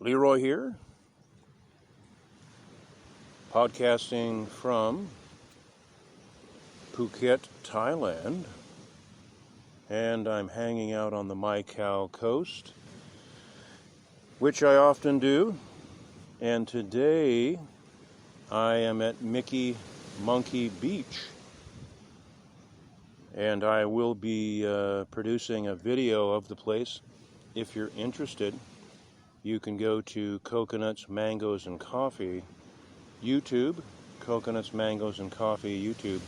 Leroy here, podcasting from Phuket, Thailand, and I'm hanging out on the Mai Khao coast, which I often do, and today I am at Mickey Monkey Beach, and I will be producing a video of the place. If you're interested, you can go to Coconuts, Mangoes, and Coffee YouTube. Coconuts, Mangoes, and Coffee YouTube.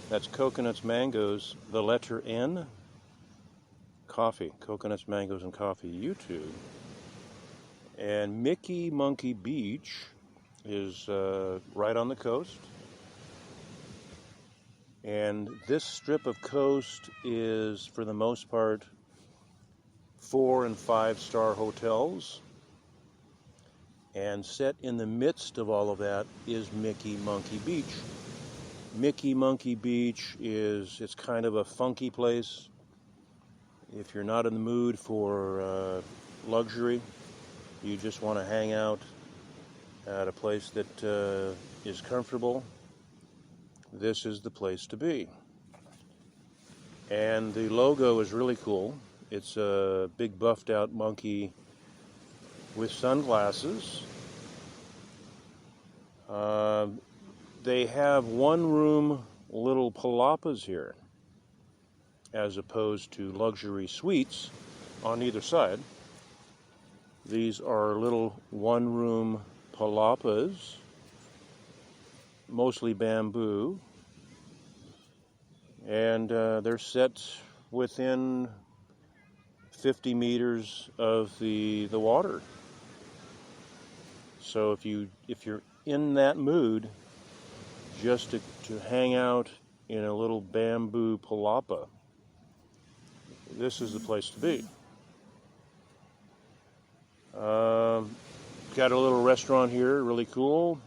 That's Coconuts, Mangoes, the letter N, Coffee. Coconuts, Mangoes, and Coffee YouTube. And Mickey Monkey Beach is right on the coast. And this strip of coast is, for the most part, 4- and 5-star hotels. And set in the midst of all of that is Mickey Monkey Beach. Mickey Monkey Beach it's kind of a funky place. If you're not in the mood for luxury, you just want to hang out at a place that is comfortable, this is the place to be. And the logo is really cool. It's a big buffed out monkey with sunglasses. They have one-room little palapas here, as opposed to luxury suites on either side. These are little one-room palapas, mostly bamboo, and they're set within 50 meters of the water. So if you're in that mood, just to hang out in a little bamboo palapa, this is the place to be. Got a little restaurant here, really cool.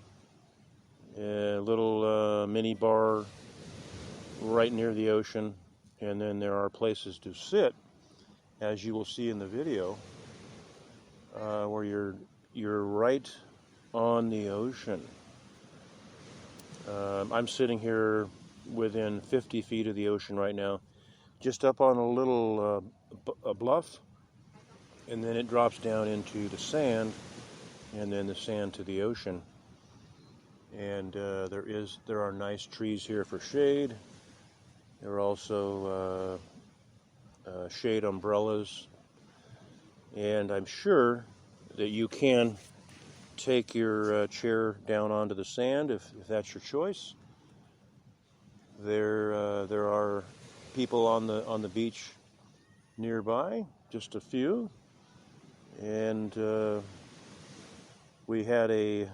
A little mini bar right near the ocean, and then there are places to sit, as you will see in the video, where you're right on the ocean. I'm sitting here within 50 feet of the ocean right now, just up on a little a bluff, and then it drops down into the sand, and then the sand to the ocean. And there are nice trees here for shade. There are also shade umbrellas, and I'm sure that you can take your chair down onto the sand if that's your choice. There are people on the beach nearby, just a few, and we had a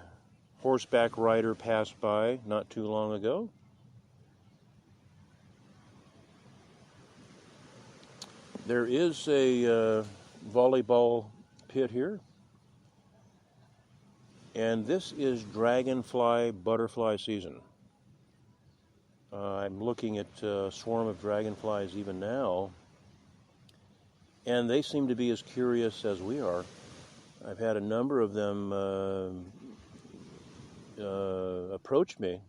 horseback rider pass by not too long ago. There is a volleyball pit here. And this is dragonfly butterfly season. I'm looking at a swarm of dragonflies even now, and they seem to be as curious as we are. I've had a number of them approach me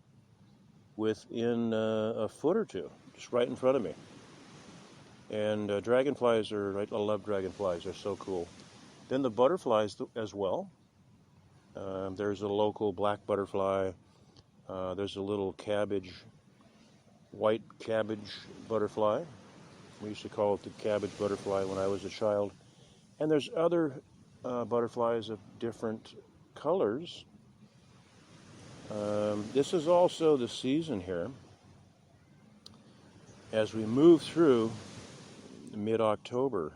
within a foot or two, just right in front of me. And dragonflies I love dragonflies, they're so cool. Then the butterflies as well. There's a local black butterfly. There's a little white cabbage butterfly. We used to call it the cabbage butterfly when I was a child. And there's other butterflies of different colors. This is also the season here. As we move through mid-October,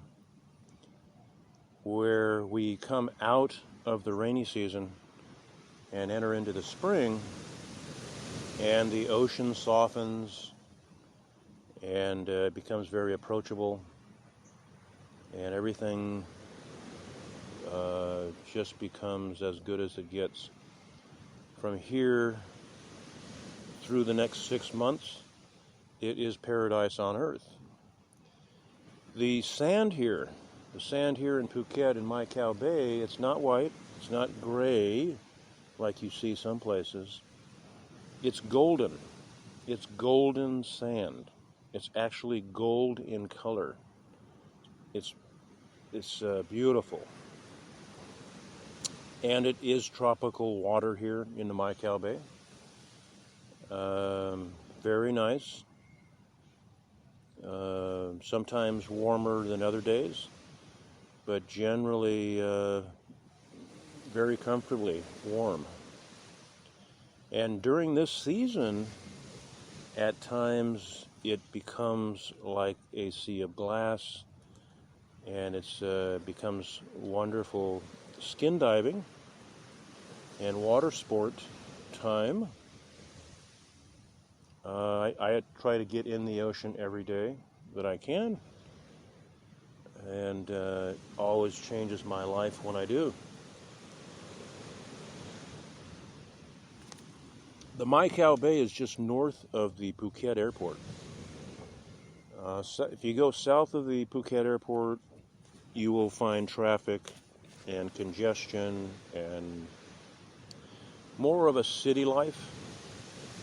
where we come out of the rainy season and enter into the spring, and the ocean softens and becomes very approachable, and everything just becomes as good as it gets. From here through the next 6 months, it is paradise on earth. The sand here in Phuket, in Mai Khao Bay, it's not white, It's not gray like you see some places. It's golden. It's golden sand. It's actually gold in color. It's beautiful. And it is tropical water here in the Maicao Bay. Very nice. Sometimes warmer than other days, but generally very comfortably warm. And during this season, at times it becomes like a sea of glass, and it becomes wonderful skin diving and water sport time. I try to get in the ocean every day that I can, and always changes my life when I do. The Maicao Bay is just north of the Phuket airport. So if you go south of the Phuket airport, you will find traffic and congestion and more of a city life.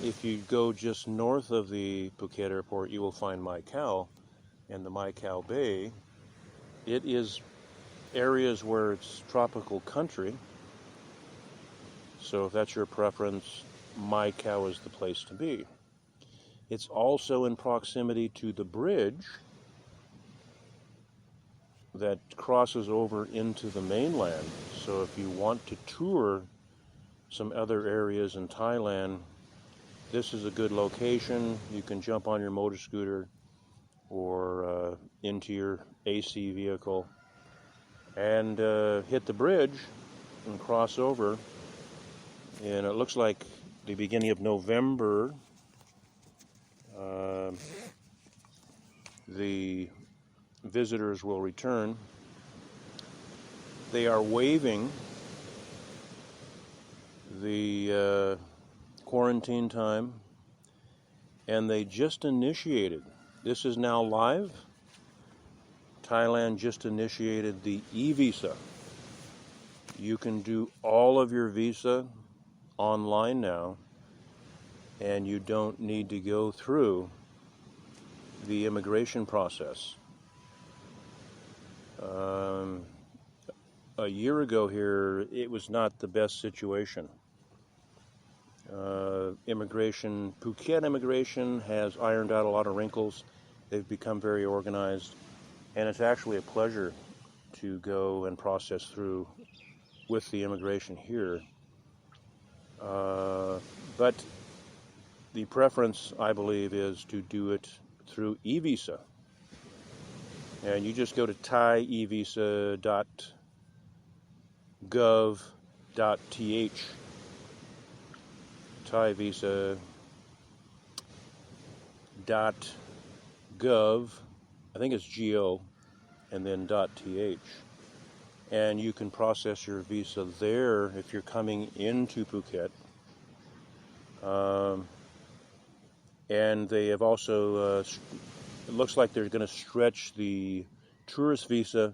If you go just north of the Phuket airport, you will find Maicao and the Maicao Bay. It is areas where it's tropical country. So if that's your preference, Maicao is the place to be. It's also in proximity to the bridge that crosses over into the mainland. So if you want to tour some other areas in Thailand, this is a good location. You can jump on your motor scooter or into your AC vehicle and hit the bridge and cross over. And it looks like the beginning of November, the visitors will return. They are waiving the quarantine time, and they just initiated. This is now live. Thailand just initiated the e-visa. You can do all of your visa online now, and you don't need to go through the immigration process. A year ago here, it was not the best situation. Phuket immigration has ironed out a lot of wrinkles. They've become very organized, and it's actually a pleasure to go and process through with the immigration here. But the preference, I believe, is to do it through e-visa. And you just go to thaivisa.gov.th, thaivisa.gov, I think it's G-O, and then .th. And you can process your visa there if you're coming into Phuket. And they have also, it looks like they're going to stretch the tourist visa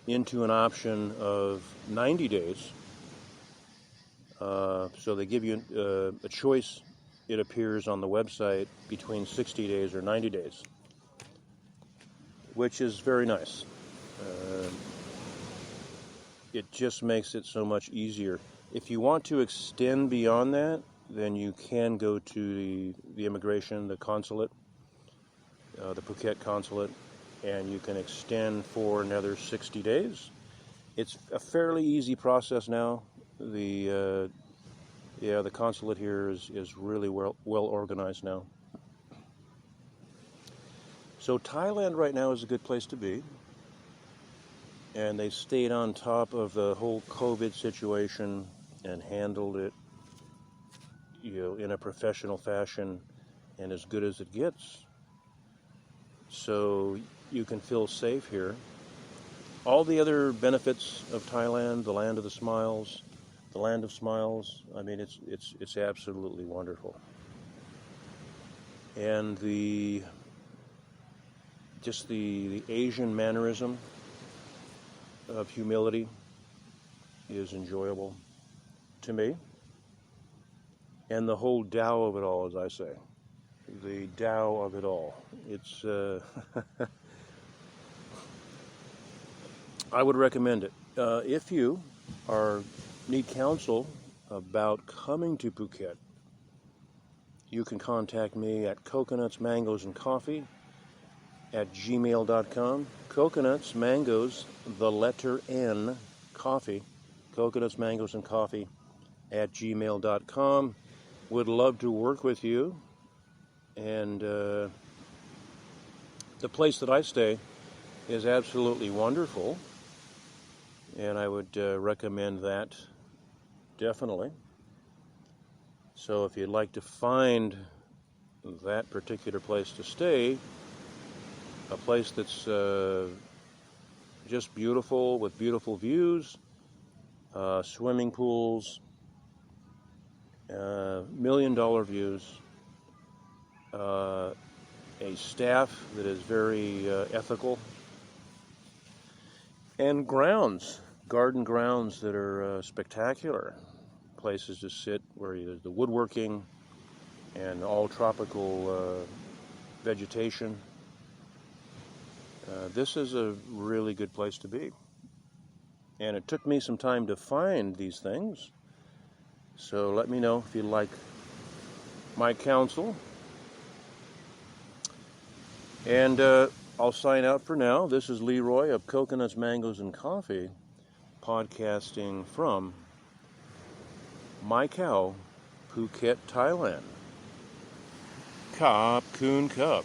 into an option of 90 days. So they give you a choice, it appears on the website, between 60 days or 90 days, which is very nice. It just makes it so much easier. If you want to extend beyond that, then you can go to the immigration, the consulate, the Phuket consulate, and you can extend for another 60 days. It's a fairly easy process now. The consulate here is really well organized now. So Thailand right now is a good place to be. And they stayed on top of the whole COVID situation and handled it, in a professional fashion and as good as it gets. So you can feel safe here. All the other benefits of Thailand, the land of the smiles, the land of smiles, I mean, it's absolutely wonderful. And the Asian mannerism of humility is enjoyable to me. And the whole Tao of it all, as I say. The Tao of it all. It's, I would recommend it. If you need counsel about coming to Phuket, you can contact me at coconutsmangosandcoffee@gmail.com. Coconuts, mangoes, the letter N, coffee. Coconuts, mangoes, and coffee@gmail.com. Would love to work with you. And the place that I stay is absolutely wonderful. And I would recommend that definitely. So if you'd like to find that particular place to stay, a place that's just beautiful with beautiful views, swimming pools, $1 million views, a staff that is very ethical, and garden grounds that are spectacular. Places to sit where there's the woodworking and all tropical vegetation. This is a really good place to be. And it took me some time to find these things. So let me know if you'd like my counsel. And I'll sign out for now. This is Leroy of Coconuts, Mangoes, and Coffee, podcasting from Mai Khao, Phuket, Thailand. Kap Kun Cup.